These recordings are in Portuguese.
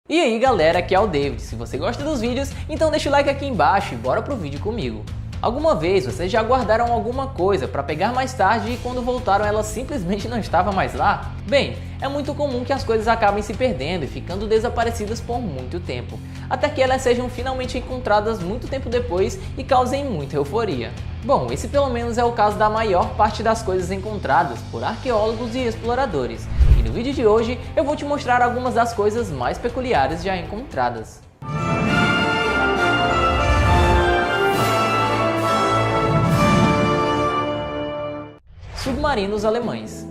E aí galera, aqui é o David. Se você gosta dos vídeos, então deixa o like aqui embaixo e bora pro vídeo comigo. Alguma vez vocês já guardaram alguma coisa para pegar mais tarde e quando voltaram ela simplesmente não estava mais lá? Bem, é muito comum que as coisas acabem se perdendo e ficando desaparecidas por muito tempo, até que elas sejam finalmente encontradas muito tempo depois e causem muita euforia. Bom, esse pelo menos é o caso da maior parte das coisas encontradas por arqueólogos e exploradores. E no vídeo de hoje eu vou te mostrar algumas das coisas mais peculiares já encontradas. Submarinos alemães.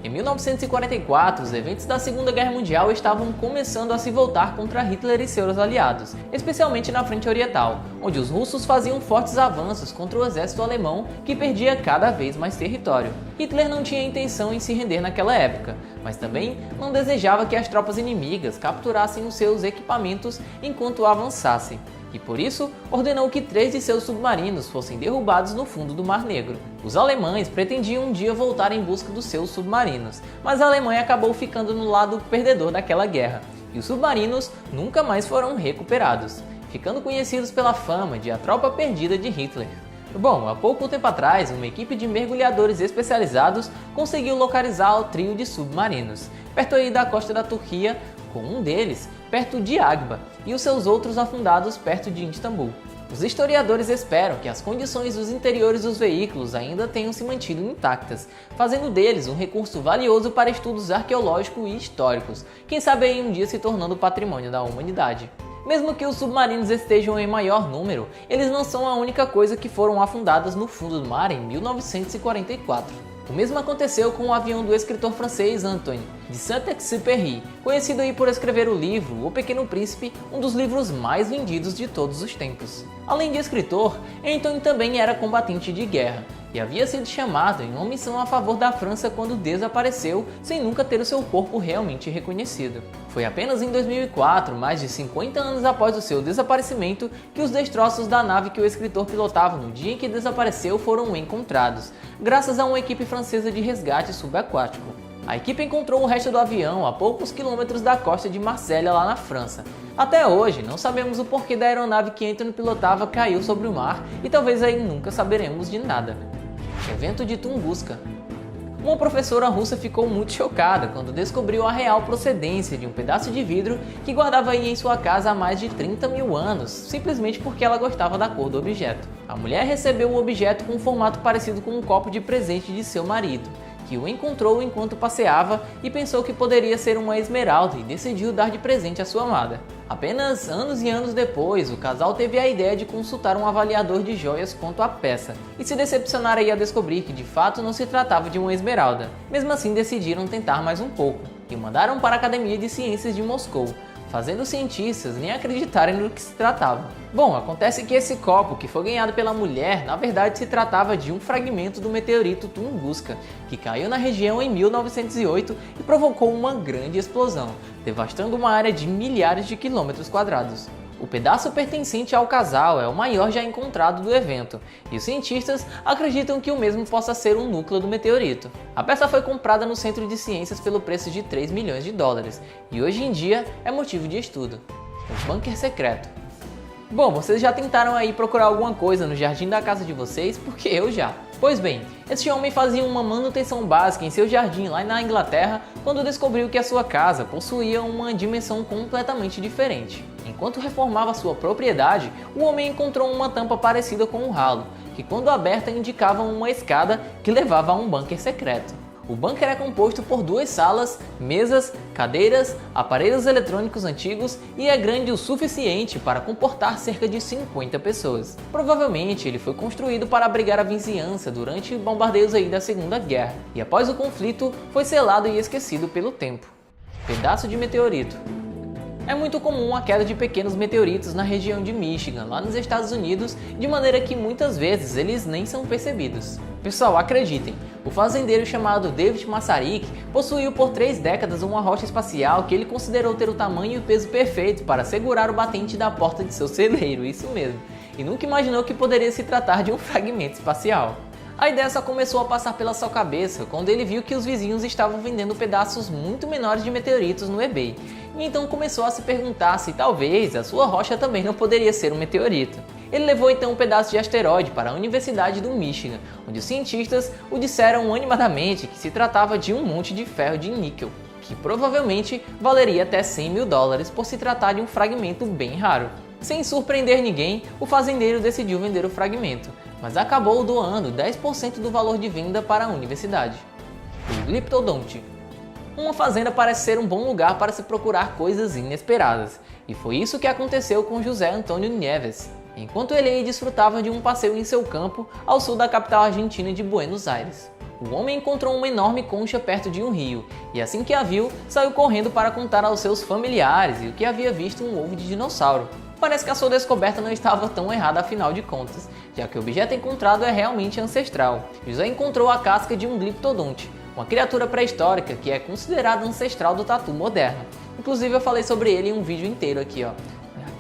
Em 1944, os eventos da Segunda Guerra Mundial estavam começando a se voltar contra Hitler e seus aliados, especialmente na frente oriental, onde os russos faziam fortes avanços contra o exército alemão que perdia cada vez mais território. Hitler não tinha intenção em se render naquela época, mas também não desejava que as tropas inimigas capturassem os seus equipamentos enquanto avançassem. E por isso ordenou que 3 de seus submarinos fossem derrubados no fundo do Mar Negro. Os alemães pretendiam um dia voltar em busca dos seus submarinos, mas a Alemanha acabou ficando no lado perdedor daquela guerra, e os submarinos nunca mais foram recuperados, ficando conhecidos pela fama de a tropa perdida de Hitler. Bom, há pouco tempo atrás, uma equipe de mergulhadores especializados conseguiu localizar o trio de submarinos, perto aí da costa da Turquia, com um deles perto de Agba e os seus outros afundados perto de Istambul. Os historiadores esperam que as condições dos interiores dos veículos ainda tenham se mantido intactas, fazendo deles um recurso valioso para estudos arqueológicos e históricos, quem sabe aí um dia se tornando patrimônio da humanidade. Mesmo que os submarinos estejam em maior número, eles não são a única coisa que foram afundadas no fundo do mar em 1944. O mesmo aconteceu com o avião do escritor francês Antoine de Saint-Exupéry, conhecido aí por escrever o livro O Pequeno Príncipe, um dos livros mais vendidos de todos os tempos. Além de escritor, Antoine também era combatente de guerra e havia sido chamado em uma missão a favor da França quando desapareceu sem nunca ter o seu corpo realmente reconhecido. Foi apenas em 2004, mais de 50 anos após o seu desaparecimento, que os destroços da nave que o escritor pilotava no dia em que desapareceu foram encontrados, graças a uma equipe francesa de resgate subaquático. A equipe encontrou o resto do avião a poucos quilômetros da costa de Marselha, lá na França. Até hoje, não sabemos o porquê da aeronave que Antoine pilotava caiu sobre o mar e talvez aí nunca saberemos de nada. Evento de Tunguska. Uma professora russa ficou muito chocada quando descobriu a real procedência de um pedaço de vidro que guardava aí em sua casa há mais de 30 mil anos, simplesmente porque ela gostava da cor do objeto. A mulher recebeu o objeto com um formato parecido com um copo de presente de seu marido, que o encontrou enquanto passeava e pensou que poderia ser uma esmeralda e decidiu dar de presente à sua amada. Apenas anos e anos depois, o casal teve a ideia de consultar um avaliador de joias quanto à peça e se decepcionaram aí a descobrir que de fato não se tratava de uma esmeralda. Mesmo assim, decidiram tentar mais um pouco e mandaram para a Academia de Ciências de Moscou, fazendo os cientistas nem acreditarem no que se tratava. Bom, acontece que esse copo que foi ganhado pela mulher, na verdade se tratava de um fragmento do meteorito Tunguska, que caiu na região em 1908 e provocou uma grande explosão, devastando uma área de milhares de quilômetros quadrados. O pedaço pertencente ao casal é o maior já encontrado do evento, e os cientistas acreditam que o mesmo possa ser o núcleo do meteorito. A peça foi comprada no Centro de Ciências pelo preço de 3 milhões de dólares, e hoje em dia é motivo de estudo. O bunker secreto. Bom, vocês já tentaram aí procurar alguma coisa no jardim da casa de vocês? Porque eu já. Pois bem, este homem fazia uma manutenção básica em seu jardim lá na Inglaterra quando descobriu que a sua casa possuía uma dimensão completamente diferente. Enquanto reformava sua propriedade, o homem encontrou uma tampa parecida com um ralo, que quando aberta indicava uma escada que levava a um bunker secreto. O bunker é composto por 2 salas, mesas, cadeiras, aparelhos eletrônicos antigos e é grande o suficiente para comportar cerca de 50 pessoas. Provavelmente ele foi construído para abrigar a vizinhança durante bombardeios aí da Segunda Guerra e após o conflito foi selado e esquecido pelo tempo. Pedaço de meteorito. É muito comum a queda de pequenos meteoritos na região de Michigan, lá nos Estados Unidos, de maneira que muitas vezes eles nem são percebidos. Pessoal, acreditem, o fazendeiro chamado David Masaryk possuiu por 3 décadas uma rocha espacial que ele considerou ter o tamanho e o peso perfeito para segurar o batente da porta de seu celeiro, isso mesmo, e nunca imaginou que poderia se tratar de um fragmento espacial. A ideia só começou a passar pela sua cabeça quando ele viu que os vizinhos estavam vendendo pedaços muito menores de meteoritos no eBay. e então começou a se perguntar se talvez a sua rocha também não poderia ser um meteorito. Ele levou então um pedaço de asteroide para a Universidade do Michigan, onde os cientistas o disseram animadamente que se tratava de um monte de ferro de níquel, que provavelmente valeria até $100 mil por se tratar de um fragmento bem raro. Sem surpreender ninguém, o fazendeiro decidiu vender o fragmento, mas acabou doando 10% do valor de venda para a universidade. O Glyptodonte. Uma fazenda parece ser um bom lugar para se procurar coisas inesperadas, e foi isso que aconteceu com José Antônio Nieves, enquanto ele desfrutava de um passeio em seu campo ao sul da capital argentina de Buenos Aires. O homem encontrou uma enorme concha perto de um rio, e assim que a viu, saiu correndo para contar aos seus familiares e o que havia visto um ovo de dinossauro. Parece que a sua descoberta não estava tão errada afinal de contas, já que o objeto encontrado é realmente ancestral. José encontrou a casca de um Glyptodonte, uma criatura pré-histórica que é considerada ancestral do tatu moderno. Inclusive eu falei sobre ele em um vídeo inteiro aqui,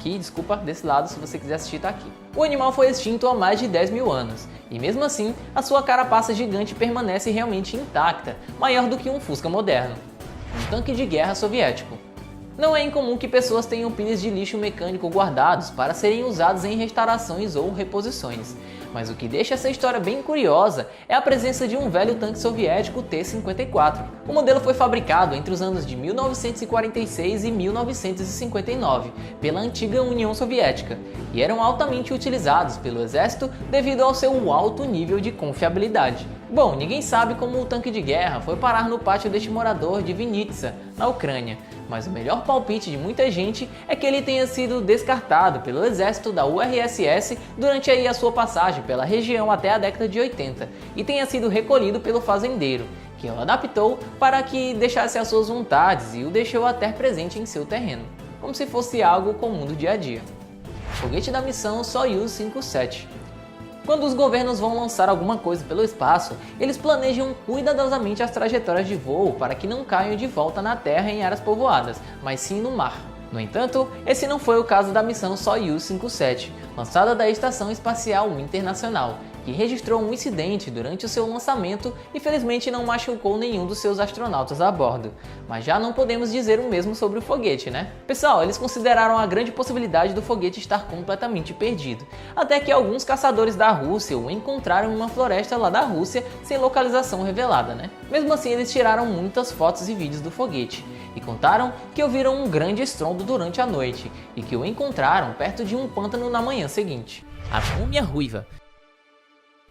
Aqui, desculpa, desse lado, se você quiser assistir tá aqui. O animal foi extinto há mais de 10 mil anos, e mesmo assim, a sua carapaça gigante permanece realmente intacta, maior do que um Fusca moderno. Um tanque de guerra soviético. Não é incomum que pessoas tenham pilhas de lixo mecânico guardados para serem usados em restaurações ou reposições. Mas o que deixa essa história bem curiosa é a presença de um velho tanque soviético T-54. O modelo foi fabricado entre os anos de 1946 e 1959 pela antiga União Soviética e eram altamente utilizados pelo exército devido ao seu alto nível de confiabilidade. Bom, ninguém sabe como o tanque de guerra foi parar no pátio deste morador de Vinnytsia, na Ucrânia, mas o melhor palpite de muita gente é que ele tenha sido descartado pelo exército da URSS durante a sua passagem pela região até a década de 80 e tenha sido recolhido pelo fazendeiro, que o adaptou para que deixasse as suas vontades e o deixou até presente em seu terreno, como se fosse algo comum do dia a dia. Foguete da missão Soyuz 57. Quando os governos vão lançar alguma coisa pelo espaço, eles planejam cuidadosamente as trajetórias de voo para que não caiam de volta na Terra em áreas povoadas, mas sim no mar. No entanto, esse não foi o caso da missão Soyuz 57, lançada da Estação Espacial Internacional, que registrou um incidente durante o seu lançamento e felizmente não machucou nenhum dos seus astronautas a bordo. Mas já não podemos dizer o mesmo sobre o foguete, né? Pessoal, eles consideraram a grande possibilidade do foguete estar completamente perdido, até que alguns caçadores da Rússia o encontraram em uma floresta lá da Rússia sem localização revelada, né? Mesmo assim, eles tiraram muitas fotos e vídeos do foguete e contaram que ouviram um grande estrondo durante a noite e que o encontraram perto de um pântano na manhã seguinte. A múmia ruiva.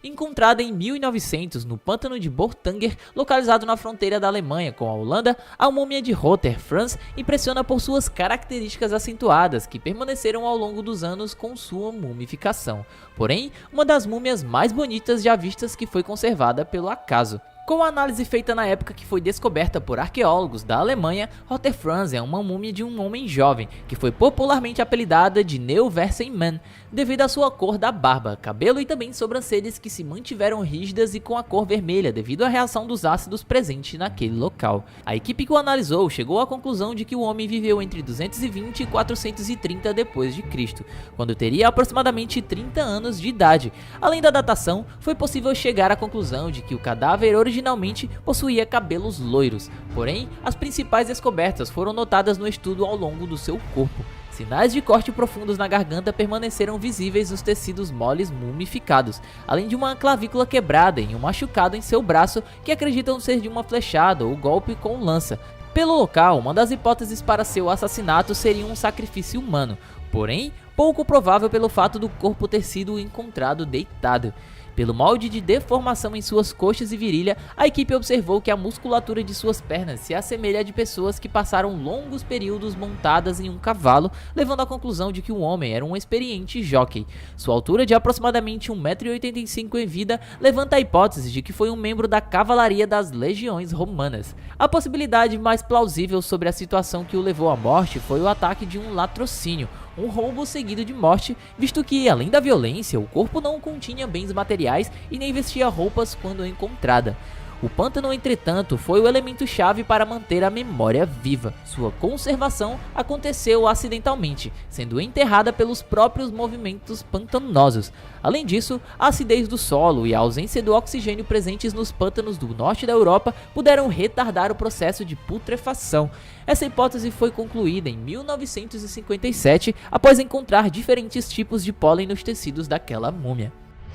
Encontrada em 1900 no pântano de Bortanger, localizado na fronteira da Alemanha com a Holanda, a múmia de Rother Franz impressiona por suas características acentuadas que permaneceram ao longo dos anos com sua mumificação. Porém, uma das múmias mais bonitas já vistas que foi conservada pelo acaso. Com a análise feita na época que foi descoberta por arqueólogos da Alemanha, Rother Franz é uma múmia de um homem jovem, que foi popularmente apelidada de Neuversenmann, devido à sua cor da barba, cabelo e também sobrancelhas que se mantiveram rígidas e com a cor vermelha devido à reação dos ácidos presentes naquele local. A equipe que o analisou chegou à conclusão de que o homem viveu entre 220 e 430 d.C., quando teria aproximadamente 30 anos de idade. Além da datação, foi possível chegar à conclusão de que o cadáver originalmente possuía cabelos loiros, porém as principais descobertas foram notadas no estudo ao longo do seu corpo. Sinais de corte profundos na garganta permaneceram visíveis nos tecidos moles mumificados, além de uma clavícula quebrada e um machucado em seu braço que acreditam ser de uma flechada ou golpe com lança. Pelo local, uma das hipóteses para seu assassinato seria um sacrifício humano, porém pouco provável pelo fato do corpo ter sido encontrado deitado. Pelo molde de deformação em suas coxas e virilha, a equipe observou que a musculatura de suas pernas se assemelha à de pessoas que passaram longos períodos montadas em um cavalo, levando à conclusão de que o homem era um experiente jockey. Sua altura de aproximadamente 1,85 m em vida levanta a hipótese de que foi um membro da cavalaria das legiões romanas. A possibilidade mais plausível sobre a situação que o levou à morte foi o ataque de um latrocínio, um roubo seguido de morte, visto que, além da violência, o corpo não continha bens materiais e nem vestia roupas quando encontrada. O pântano, entretanto, foi o elemento-chave para manter a memória viva. Sua conservação aconteceu acidentalmente, sendo enterrada pelos próprios movimentos pantanosos. Além disso, a acidez do solo e a ausência do oxigênio presentes nos pântanos do norte da Europa puderam retardar o processo de putrefação. Essa hipótese foi concluída em 1957 após encontrar diferentes tipos de pólen nos tecidos daquela múmia.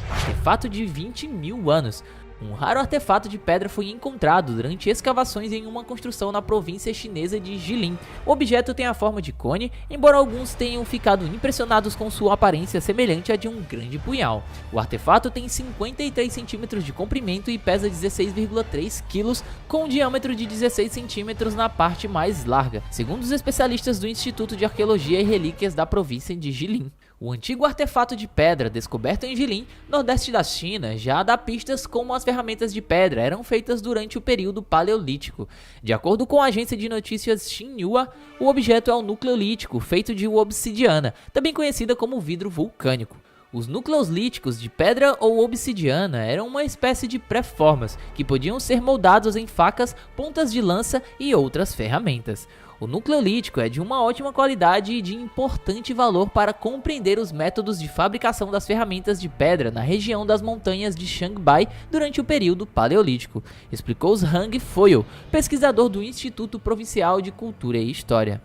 Artefato de 20 mil anos. Um raro artefato de pedra foi encontrado durante escavações em uma construção na província chinesa de Jilin. O objeto tem a forma de cone, embora alguns tenham ficado impressionados com sua aparência semelhante à de um grande punhal. O artefato tem 53 centímetros de comprimento e pesa 16,3 kg, com um diâmetro de 16 centímetros na parte mais larga, segundo os especialistas do Instituto de Arqueologia e Relíquias da província de Jilin. O antigo artefato de pedra descoberto em Jilin, nordeste da China, já dá pistas como as ferramentas de pedra eram feitas durante o período paleolítico. De acordo com a agência de notícias Xinhua, o objeto é um nucleolítico feito de obsidiana, também conhecida como vidro vulcânico. Os núcleos líticos de pedra ou obsidiana eram uma espécie de pré-formas que podiam ser moldados em facas, pontas de lança e outras ferramentas. O nucleolítico é de uma ótima qualidade e de importante valor para compreender os métodos de fabricação das ferramentas de pedra na região das montanhas de Xiangbai durante o período paleolítico, explicou Zhang Foyle, pesquisador do Instituto Provincial de Cultura e História.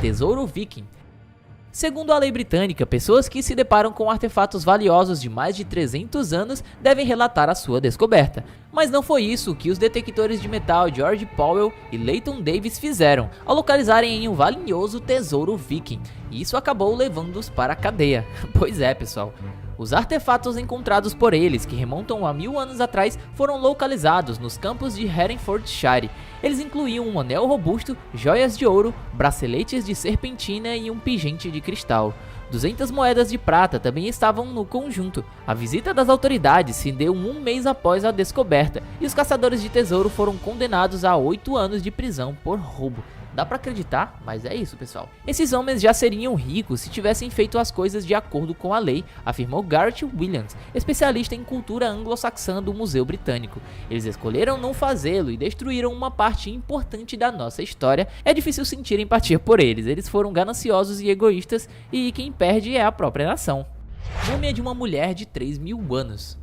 Tesouro Viking. Segundo a lei britânica, pessoas que se deparam com artefatos valiosos de mais de 300 anos devem relatar a sua descoberta. Mas não foi isso que os detectores de metal George Powell e Leighton Davis fizeram ao localizarem em um valioso tesouro viking, e isso acabou levando-os para a cadeia. Pois é, pessoal. Os artefatos encontrados por eles, que remontam a 1000 anos atrás, foram localizados nos campos de Herefordshire. Eles incluíam um anel robusto, joias de ouro, braceletes de serpentina e um pingente de cristal. 200 moedas de prata também estavam no conjunto. A visita das autoridades se deu um mês após a descoberta, e os caçadores de tesouro foram condenados a 8 anos de prisão por roubo. Dá pra acreditar, mas é isso, pessoal. Esses homens já seriam ricos se tivessem feito as coisas de acordo com a lei, afirmou Garrett Williams, especialista em cultura anglo-saxã do Museu Britânico. Eles escolheram não fazê-lo e destruíram uma parte importante da nossa história. É difícil sentir empatia por eles. Eles foram gananciosos e egoístas, e quem perde é a própria nação. Múmia de uma mulher de 3.000 anos.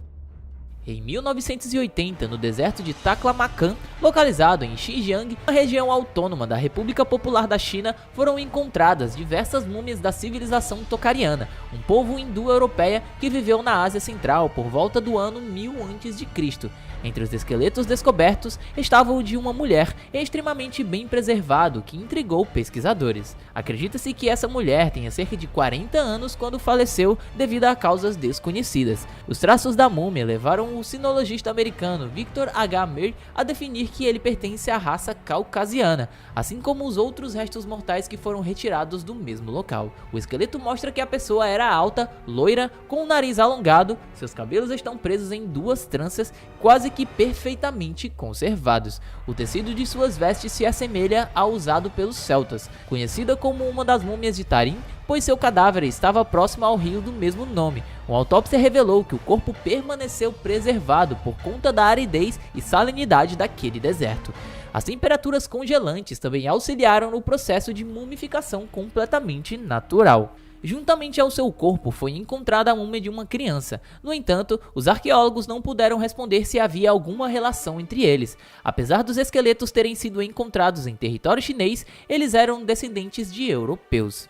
Em 1980, no deserto de Taklamakan, localizado em Xinjiang, uma região autônoma da República Popular da China, foram encontradas diversas múmias da civilização tocariana, um povo hindu-europeia que viveu na Ásia Central por volta do ano 1000 a.C. Entre os esqueletos descobertos estava o de uma mulher extremamente bem preservado que intrigou pesquisadores. Acredita-se que essa mulher tenha cerca de 40 anos quando faleceu devido a causas desconhecidas. Os traços da múmia levaram o sinologista americano Victor H. Meir a definir que ele pertence à raça caucasiana, assim como os outros restos mortais que foram retirados do mesmo local. O esqueleto mostra que a pessoa era alta, loira, com o nariz alongado, seus cabelos estão presos em 2 tranças, quase que perfeitamente conservados. O tecido de suas vestes se assemelha ao usado pelos celtas, conhecida como uma das múmias de Tarim, pois seu cadáver estava próximo ao rio do mesmo nome. Uma autópsia revelou que o corpo permaneceu preservado por conta da aridez e salinidade daquele deserto. As temperaturas congelantes também auxiliaram no processo de mumificação completamente natural. Juntamente ao seu corpo foi encontrada a múmia de uma criança. No entanto, os arqueólogos não puderam responder se havia alguma relação entre eles. Apesar dos esqueletos terem sido encontrados em território chinês, eles eram descendentes de europeus.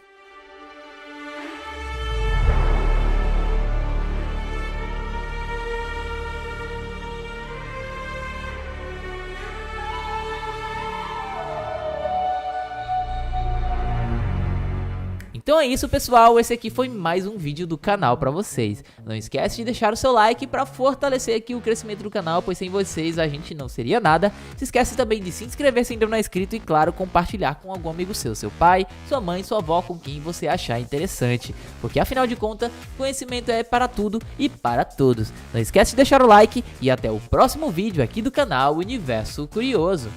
Então é isso, pessoal, esse aqui foi mais um vídeo do canal pra vocês. Não esquece de deixar o seu like pra fortalecer aqui o crescimento do canal, pois sem vocês a gente não seria nada. Se esquece também de se inscrever se ainda não é inscrito e, claro, compartilhar com algum amigo seu pai, sua mãe, sua avó, com quem você achar interessante. Porque afinal de contas, conhecimento é para tudo e para todos. Não esquece de deixar o like e até o próximo vídeo aqui do canal Universo Curioso.